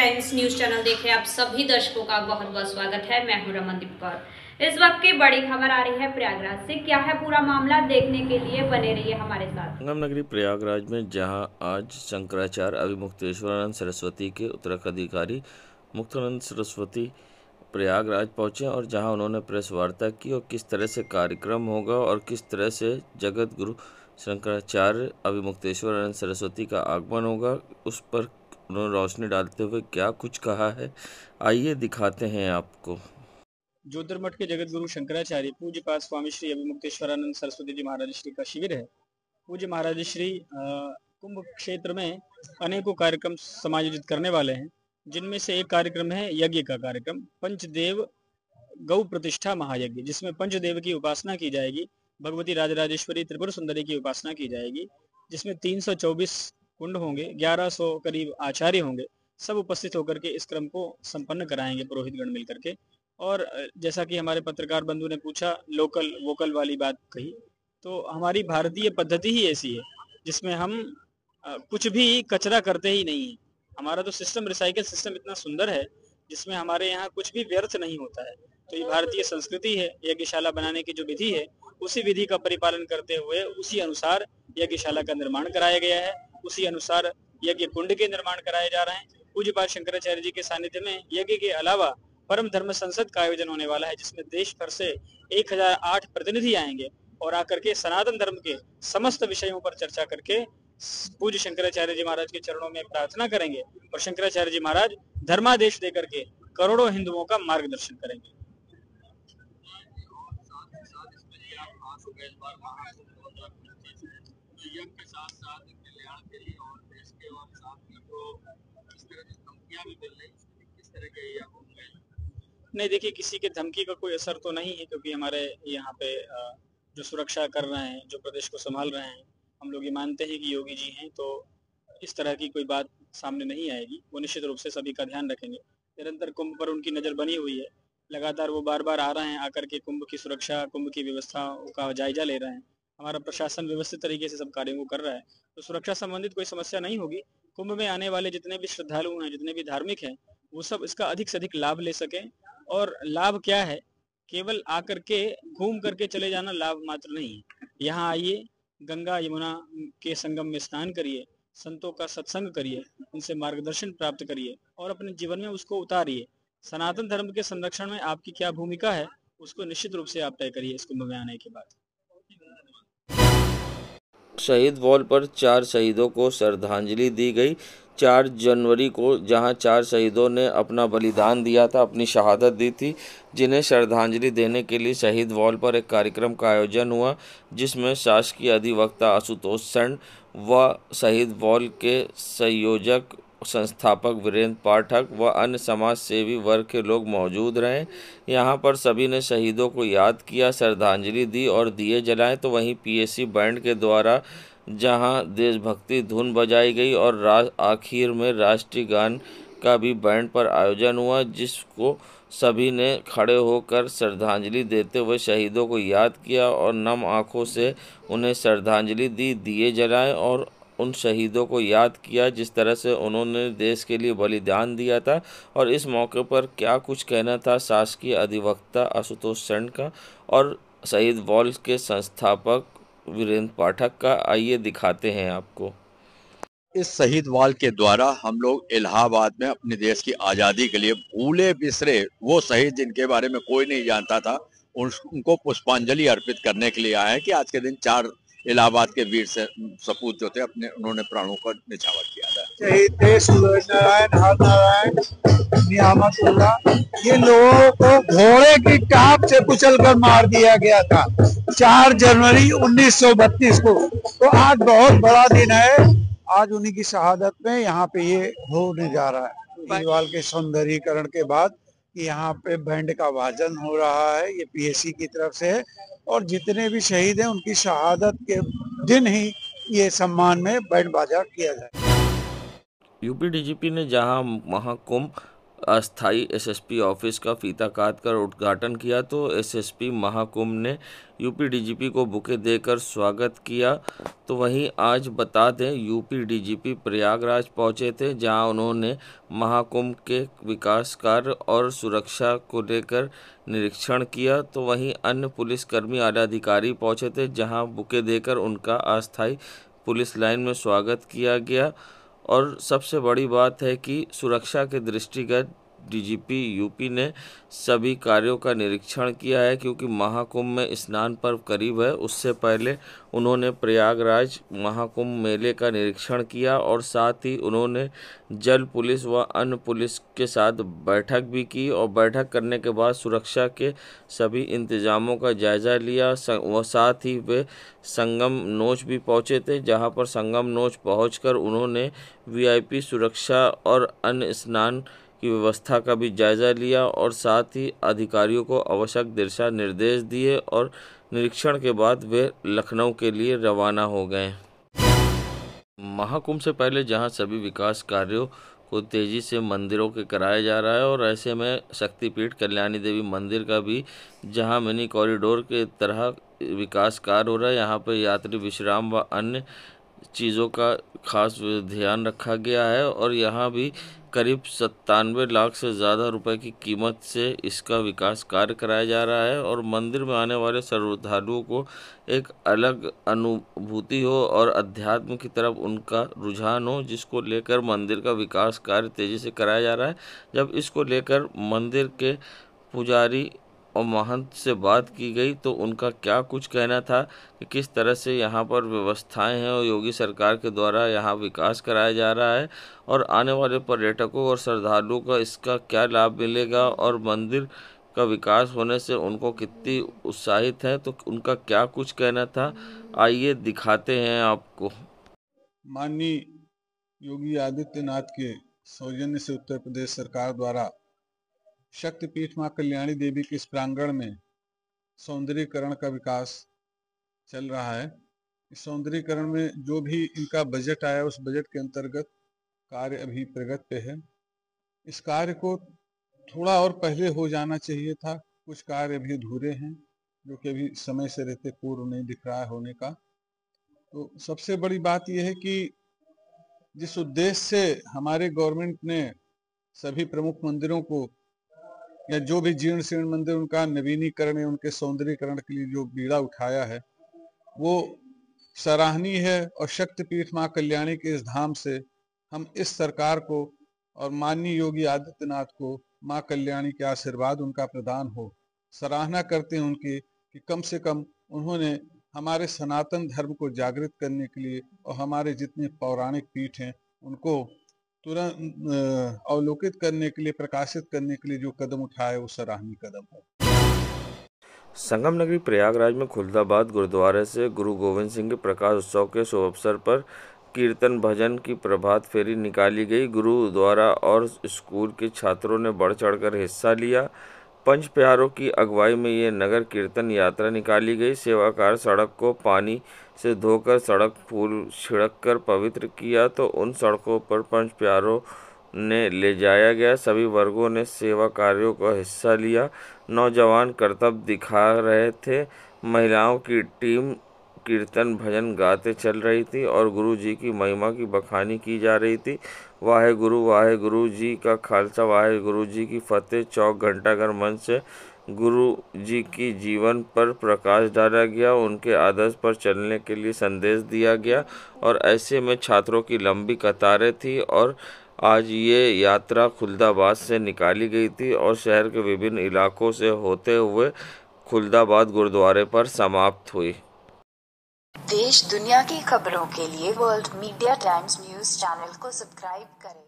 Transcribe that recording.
Friends, news channel देख रहे आप सभी दर्शकों का बहुत बहुत स्वागत है। मैं हूं रमनदीप कौर। इस वक्त की बड़ी खबर आ रही है प्रयागराज से। क्या है पूरा मामला, देखने के लिए बने रहिए हमारे साथ। संगम नगरी प्रयागराज में जहां आज शंकराचार्य अभिमुक्तेश्वरानंद सरस्वती के उत्तराधिकारी मुक्तानंद सरस्वती प्रयागराज पहुंचे और जहां उन्होंने प्रेस वार्ता की और किस तरह से कार्यक्रम होगा और किस तरह से जगत गुरु शंकराचार्य अभिमुक्तेश्वरानंद सरस्वती का आगमन होगा, उस पर उन्होंने रोशनी डालते हुए क्या कुछ कहा है, आइए दिखाते हैं आपको। जोधपुर के जगत गुरु शंकराचार्य पूज्य पाद स्वामी श्री अभिमुक्तेश्वरानंद सरस्वती जी महाराज श्री का शिविर है। पूज्य महाराज श्री कुंभ क्षेत्र में अनेकों कार्यक्रम समायोजित करने वाले हैं, जिनमें से एक कार्यक्रम है यज्ञ का कार्यक्रम, पंचदेव गौ प्रतिष्ठा महायज्ञ, जिसमें पंचदेव की उपासना की जाएगी, भगवती राजराजेश्वरी त्रिपुर सुंदरी की उपासना की जाएगी, जिसमें 324 कुंड होंगे, 1100 करीब आचार्य होंगे। सब उपस्थित होकर के इस क्रम को संपन्न कराएंगे पुरोहितगण मिलकर के। और जैसा कि हमारे पत्रकार बंधु ने पूछा, लोकल वोकल वाली बात कही, तो हमारी भारतीय पद्धति ही ऐसी है जिसमें हम कुछ भी कचरा करते ही नहीं है। हमारा तो सिस्टम, रिसाइकल सिस्टम इतना सुंदर है जिसमें हमारे यहाँ कुछ भी व्यर्थ नहीं होता है। तो ये भारतीय संस्कृति है। यज्ञशाला बनाने की जो विधि है, उसी विधि का परिपालन करते हुए उसी अनुसार यज्ञशाला का निर्माण कराया गया है, उसी अनुसार यज्ञ कुंड के निर्माण कराए जा रहे हैं। पूज्यपाद शंकराचार्य जी के सानिध्य में यज्ञ के अलावा परम धर्म संसद का आयोजन होने वाला है, जिसमें देश भर से 1008 प्रतिनिधि आएंगे और आकर के सनातन धर्म के समस्त विषयों पर चर्चा करके पूज्य शंकराचार्य जी महाराज के चरणों में प्रार्थना करेंगे और शंकराचार्य जी महाराज धर्मादेश देकर के करोड़ों हिंदुओं का मार्गदर्शन करेंगे। नहीं, देखिए, किसी के धमकी का कोई असर तो नहीं है, क्योंकि हमारे यहाँ पे जो सुरक्षा कर रहे हैं, जो प्रदेश को संभाल रहे हैं, हम लोग ये मानते हैं कि योगी जी हैं, तो इस तरह की कोई बात सामने नहीं आएगी। वो निश्चित रूप से सभी का ध्यान रखेंगे। निरंतर कुंभ पर उनकी नज़र बनी हुई है, लगातार वो बार बार आ रहे हैं, आकर के कुंभ की सुरक्षा, कुंभ की व्यवस्था का जायजा ले रहे हैं। हमारा प्रशासन व्यवस्थित तरीके से सब कार्यों को कर रहा है, तो सुरक्षा संबंधित कोई समस्या नहीं होगी। कुंभ में आने वाले जितने भी श्रद्धालु हैं, जितने भी धार्मिक हैं, वो सब इसका अधिक से अधिक लाभ ले सकें। और लाभ क्या है, केवल आकर के घूम करके चले जाना लाभ मात्र नहीं है। यहाँ आइए, गंगा यमुना के संगम में स्नान करिए, संतों का सत्संग करिए, उनसे मार्गदर्शन प्राप्त करिए और अपने जीवन में उसको उतारिए। सनातन धर्म के संरक्षण में आपकी क्या भूमिका है, उसको निश्चित रूप से आप तय करिए इस कुंभ में आने के बाद। शहीद वॉल पर 4 शहीदों को श्रद्धांजलि दी गई। 4 जनवरी को जहां 4 शहीदों ने अपना बलिदान दिया था, अपनी शहादत दी थी, जिन्हें श्रद्धांजलि देने के लिए शहीद वॉल पर एक कार्यक्रम का आयोजन हुआ, जिसमें शासकीय अधिवक्ता आशुतोष सेन व शहीद वॉल के संयोजक संस्थापक वीरेंद्र पाठक व अन्य समाज सेवी वर्ग के लोग मौजूद रहे। यहां पर सभी ने शहीदों को याद किया, श्रद्धांजलि दी और दिए जलाए। तो वहीं पीएसी बैंड के द्वारा जहां देशभक्ति धुन बजाई गई और आखिर में राष्ट्रीय गान का भी बैंड पर आयोजन हुआ, जिसको सभी ने खड़े होकर श्रद्धांजलि देते हुए शहीदों को याद किया और नम आंखों से उन्हें श्रद्धांजलि दी, दिए जलाए और उन शहीदों को याद किया जिस तरह से उन्होंने देश के लिए बलिदान दिया था। और इस मौके पर क्या कुछ कहना था शासकीय अधिवक्ता आशुतोष सेन का और शहीद वॉल के संस्थापक वीरेंद्र पाठक का, आइए दिखाते हैं आपको। इस शहीद वॉल के द्वारा हम लोग इलाहाबाद में अपने देश की आज़ादी के लिए भूले बिसरे वो शहीद जिनके बारे में कोई नहीं जानता था, उनको पुष्पांजलि अर्पित करने के लिए आए हैं कि आज के दिन 4 इलाहाबाद के वीर से सपूत जो थे उन्होंने प्राणों को निछावर किया था। शहीद थे सूरज नारायण, हर नारायण, नियामतुल्लाह। ये लोगों को घोड़े की टाप से कुचलकर मार दिया गया था 4 जनवरी 1932 को। तो आज बहुत बड़ा दिन है। आज उन्हीं की शहादत में यहाँ पे ये होने जा रहा है। दीवाल के सौंदर्यीकरण के बाद यहाँ पे बैंड का वादन हो रहा है, ये पीएसी की तरफ से है और जितने भी शहीद हैं उनकी शहादत के दिन ही ये सम्मान में बैंड बाजा किया जाए। यूपी डीजीपी ने जहां महाकुंभ अस्थाई एसएसपी ऑफिस का फीता काटकर उद्घाटन किया तो एसएसपी महाकुंभ ने यूपी डीजीपी को बुके देकर स्वागत किया। तो वहीं आज बता दें यूपी डीजीपी प्रयागराज पहुंचे थे, जहां उन्होंने महाकुंभ के विकास कार्य और सुरक्षा को लेकर निरीक्षण किया। तो वहीं अन्य पुलिसकर्मी आला अधिकारी पहुंचे थे, जहां बुके देकर उनका अस्थाई पुलिस लाइन में स्वागत किया गया। और सबसे बड़ी बात है कि सुरक्षा के दृष्टिगत डीजीपी यूपी ने सभी कार्यों का निरीक्षण किया है, क्योंकि महाकुंभ में स्नान पर्व करीब है। उससे पहले उन्होंने प्रयागराज महाकुंभ मेले का निरीक्षण किया और साथ ही उन्होंने जल पुलिस व अन्य पुलिस के साथ बैठक भी की और बैठक करने के बाद सुरक्षा के सभी इंतजामों का जायज़ा लिया। व साथ ही वे संगम नोच भी पहुंचे थे, जहां पर संगम नोच पहुंचकर उन्होंने वीआईपी सुरक्षा और अन्य स्नान की व्यवस्था का भी जायज़ा लिया और साथ ही अधिकारियों को आवश्यक दिशा निर्देश दिए और निरीक्षण के बाद वे लखनऊ के लिए रवाना हो गए। महाकुंभ से पहले जहां सभी विकास कार्यों को तेज़ी से मंदिरों के कराया जा रहा है और ऐसे में शक्तिपीठ कल्याणी देवी मंदिर का भी जहां मिनी कॉरिडोर के तरह विकास कार्य हो रहा है, यहाँ पर यात्री विश्राम व अन्य चीज़ों का खास ध्यान रखा गया है और यहाँ भी करीब 97 लाख से ज़्यादा रुपए की कीमत से इसका विकास कार्य कराया जा रहा है और मंदिर में आने वाले श्रद्धालुओं को एक अलग अनुभूति हो और अध्यात्म की तरफ उनका रुझान हो, जिसको लेकर मंदिर का विकास कार्य तेज़ी से कराया जा रहा है। जब इसको लेकर मंदिर के पुजारी और महंत से बात की गई तो उनका क्या कुछ कहना था कि किस तरह से यहाँ पर व्यवस्थाएं हैं और योगी सरकार के द्वारा यहाँ विकास कराया जा रहा है और आने वाले पर्यटकों और श्रद्धालुओं को इसका क्या लाभ मिलेगा और मंदिर का विकास होने से उनको कितनी उत्साहित है, तो उनका क्या कुछ कहना था, आइए दिखाते हैं आपको। माननीय योगी आदित्यनाथ के सौजन्य से उत्तर प्रदेश सरकार द्वारा शक्तिपीठ मां कल्याणी देवी के इस प्रांगण में सौंदर्यीकरण का विकास चल रहा है। इस सौंदर्यीकरण में जो भी इनका बजट आया उस बजट के अंतर्गत कार्य अभी प्रगति पे है। इस कार्य को थोड़ा और पहले हो जाना चाहिए था, कुछ कार्य अभी अधूरे हैं जो कि अभी समय से रहते पूर्व नहीं दिख रहा है होने का। तो सबसे बड़ी बात यह है कि जिस उद्देश्य से हमारे गवर्नमेंट ने सभी प्रमुख मंदिरों को या जो भी जीर्ण शीर्ण मंदिर उनका नवीनीकरण या उनके सौंदर्यीकरण के लिए जो बीड़ा उठाया है वो सराहनीय है और शक्तिपीठ मां कल्याणी के इस धाम से हम इस सरकार को और माननीय योगी आदित्यनाथ को मां कल्याणी के आशीर्वाद उनका प्रदान हो। सराहना करते हैं उनकी कि कम से कम उन्होंने हमारे सनातन धर्म को जागृत करने के लिए और हमारे जितने पौराणिक पीठ हैं उनको तुरंत अवलोकित करने के लिए, प्रकाशित करने के लिए जो कदम उठाए वो सराहनीय कदम है। संगम नगरी प्रयागराज में खुलदाबाद गुरुद्वारे से गुरु गोविंद सिंह के प्रकाश उत्सव के शुभ अवसर पर कीर्तन भजन की प्रभात फेरी निकाली गई। गुरुद्वारा और स्कूल के छात्रों ने बढ़ चढ़कर हिस्सा लिया। पंच प्यारों की अगुवाई में ये नगर कीर्तन यात्रा निकाली गई। सेवाकार सड़क को पानी से धोकर सड़क फूल छिड़क कर पवित्र किया तो उन सड़कों पर पंच प्यारों ने ले जाया गया। सभी वर्गों ने सेवा कार्यों का हिस्सा लिया। नौजवान करतब दिखा रहे थे। महिलाओं की टीम कीर्तन भजन गाते चल रही थी और गुरु जी की महिमा की बखानी की जा रही थी। वाहे गुरु जी का खालसा, वाहे गुरु जी की फतेह। चौक घंटाघर मंच से गुरु जी की जीवन पर प्रकाश डाला गया, उनके आदर्श पर चलने के लिए संदेश दिया गया और ऐसे में छात्रों की लंबी कतारें थी और आज ये यात्रा खुलदाबाद से निकाली गई थी और शहर के विभिन्न इलाकों से होते हुए खुलदाबाद गुरुद्वारे पर समाप्त हुई। देश दुनिया की खबरों के लिए world media times news channel को सब्सक्राइब करें।